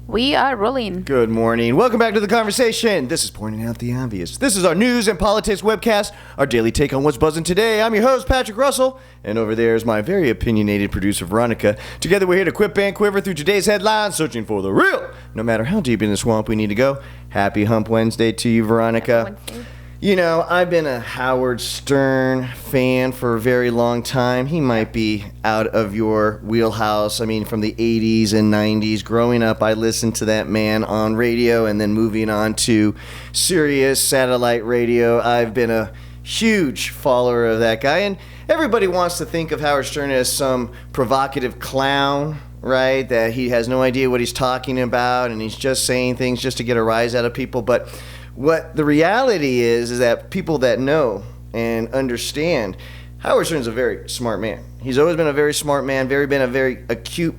We are rolling. Good morning. Welcome back to the conversation. This is Pointing Out the Obvious. This is our news and politics webcast, our daily take on what's buzzing today. I'm your host, Patrick Russell, and over there is my very opinionated producer, Veronica. Together, we're here to quip and quiver through today's headlines, searching for the real, no matter how deep in the swamp we need to go. Happy Hump Wednesday to you, Veronica. You know, I've been a Howard Stern fan for a very long time. He might be out of your wheelhouse. I mean, from the 80s and 90s. Growing up, I listened to that man on radio, and then moving on to Sirius satellite radio. I've been a huge follower of that guy. And everybody wants to think of Howard Stern as some provocative clown, right? That he has no idea what he's talking about, and he's just saying things just to get a rise out of people. But what the reality is that people that know and understand, Howard Stern's a very smart man. He's always been a very smart man, been a very acute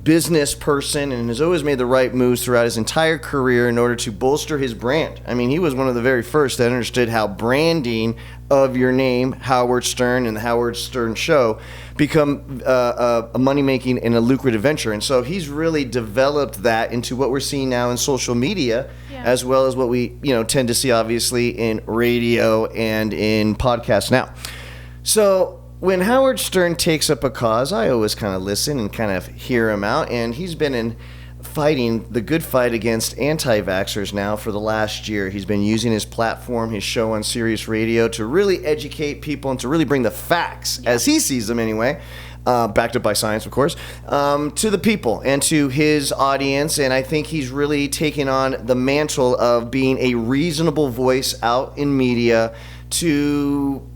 business person, and has always made the right moves throughout his entire career in order to bolster his brand. I mean, he was one of the very first that understood how branding of your name, Howard Stern and the Howard Stern Show, become a money-making and a lucrative venture. And so he's really developed that into what we're seeing now in social media, as well as what we tend to see, obviously, in radio and in podcasts now. So when Howard Stern takes up a cause, I always kind of listen and kind of hear him out. And he's been fighting the good fight against anti-vaxxers now for the last year. He's been using his platform, his show on Sirius Radio, to really educate people and to really bring the facts, as he sees them anyway, backed up by science, of course, to the people and to his audience. And I think he's really taken on the mantle of being a reasonable voice out in media to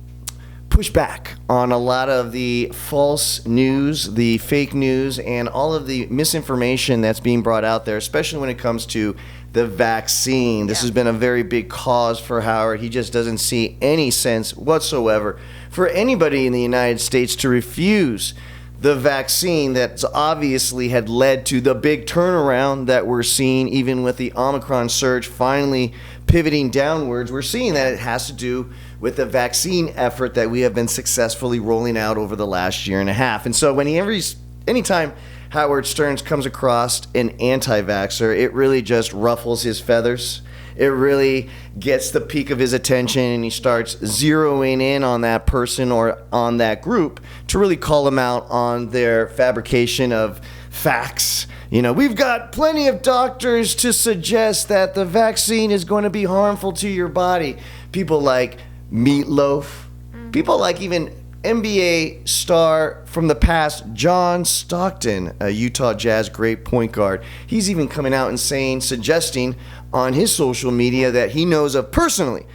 push back on a lot of the false news, the fake news, and all of the misinformation that's being brought out there, especially when it comes to the vaccine. This has been a very big cause for Howard. He just doesn't see any sense whatsoever for anybody in the United States to refuse the vaccine that's obviously had led to the big turnaround that we're seeing, even with the Omicron surge finally pivoting downwards. We're seeing that it has to do with the vaccine effort that we have been successfully rolling out over the last year and a half. And so anytime Howard Stern comes across an anti-vaxxer, it really just ruffles his feathers. It really gets the peak of his attention, and he starts zeroing in on that person or on that group to really call them out on their fabrication of facts. You know, we've got plenty of doctors to suggest that the vaccine is going to be harmful to your body. People like Meatloaf, people like even NBA star from the past, John Stockton, a Utah Jazz great point guard. He's even coming out and suggesting on his social media that he knows of personally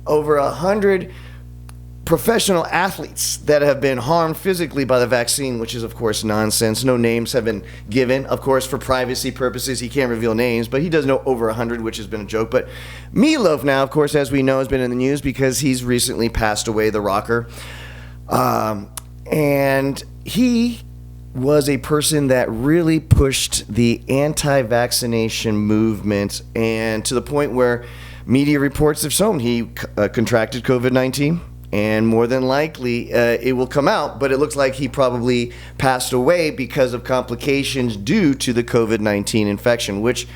over 100 professional athletes that have been harmed physically by the vaccine, which is, of course, nonsense. No names have been given. Of course, for privacy purposes, he can't reveal names, but he does know over 100, which has been a joke. But Meatloaf now, of course, as we know, has been in the news because he's recently passed away, the rocker. And he was a person that really pushed the anti-vaccination movement, and to the point where media reports have shown he contracted COVID-19. And more than likely, it will come out, but it looks like he probably passed away because of complications due to the COVID-19 infection, which,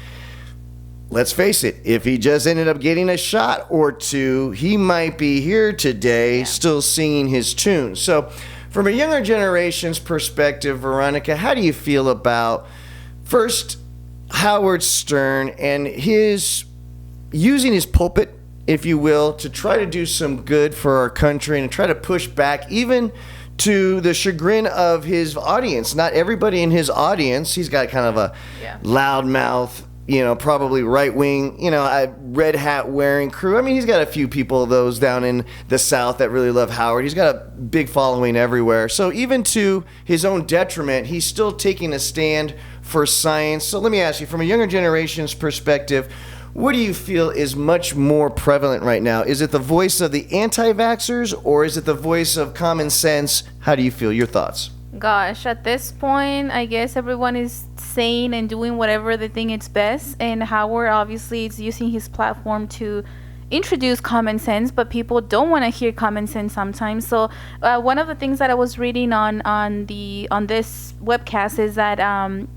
let's face it, if he just ended up getting a shot or two, he might be here today still singing his tunes. So from a younger generation's perspective, Veronica, how do you feel about, first, Howard Stern and his using his pulpit, if you will, to try to do some good for our country and try to push back even to the chagrin of his audience? Not everybody in his audience. He's got kind of a loudmouth, probably right-wing, red hat wearing crew. I mean, he's got a few people of those down in the South that really love Howard. He's got a big following everywhere. So even to his own detriment, he's still taking a stand for science. So let me ask you, from a younger generation's perspective, what do you feel is much more prevalent right now? Is it the voice of the anti-vaxxers, or is it the voice of common sense? How do you feel? Your thoughts? Gosh, at this point, I guess everyone is saying and doing whatever they think is best. And Howard obviously is using his platform to introduce common sense, but people don't want to hear common sense sometimes. So one of the things that I was reading on this webcast is that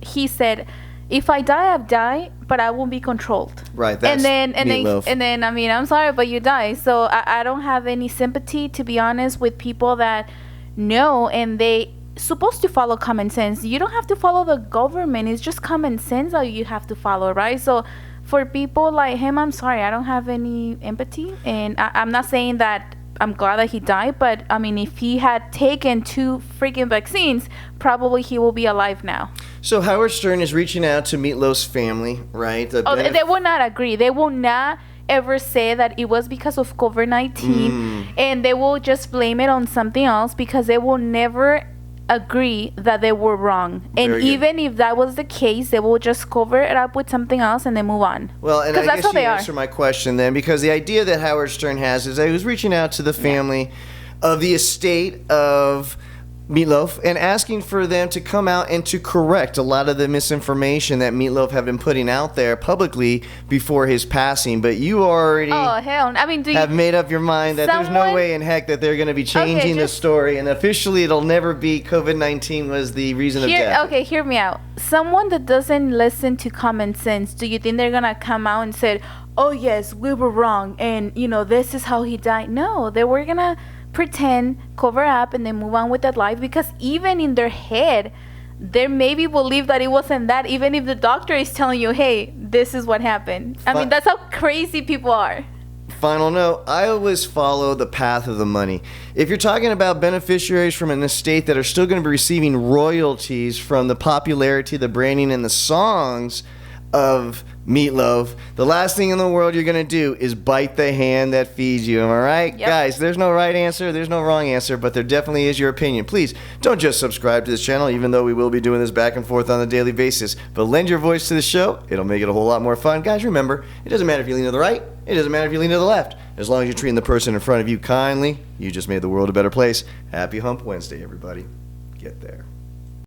he said, if I die, I die, but I won't be controlled. Right. That's Meatloaf. And then, I mean, I'm sorry, but you die. So I don't have any sympathy, to be honest, with people that know and they supposed to follow common sense. You don't have to follow the government. It's just common sense that you have to follow, right? So for people like him, I'm sorry, I don't have any empathy. And I'm not saying that I'm glad that he died, but I mean, if he had taken 2 freaking vaccines, probably he will be alive now. So Howard Stern is reaching out to Meatloaf's family, right? They will not agree. They will not ever say that it was because of COVID-19, and they will just blame it on something else because they will never agree that they were wrong. And even if that was the case, they will just cover it up with something else and then move on. Well, and I guess you answer my question then, because the idea that Howard Stern has is that he was reaching out to the family of the estate of Meatloaf and asking for them to come out and to correct a lot of the misinformation that Meatloaf have been putting out there publicly before his passing. But you already have made up your mind that there's no way in heck that they're going to be changing the story, and officially it'll never be COVID-19 was the reason of death. Okay, hear me out. Someone that doesn't listen to common sense, do you think they're going to come out and say, oh yes, we were wrong, and this is how he died? No, they were going to pretend, cover up, and then move on with that life, because even in their head they maybe believe that it wasn't that, even if the doctor is telling you, hey, this is what happened. I mean, that's how crazy people are. Final note, I always follow the path of the money. If you're talking about beneficiaries from an estate that are still going to be receiving royalties from the popularity, the branding, and the songs of Meatloaf, the last thing in the world you're going to do is bite the hand that feeds you. Am I right? Yep. Guys, there's no right answer, there's no wrong answer, but there definitely is your opinion. Please don't just subscribe to this channel, even though we will be doing this back and forth on a daily basis, but lend your voice to the show. It'll make it a whole lot more fun. Guys, remember, it doesn't matter if you lean to the right, it doesn't matter if you lean to the left. As long as you're treating the person in front of you kindly, you just made the world a better place. Happy Hump Wednesday, everybody. Get there.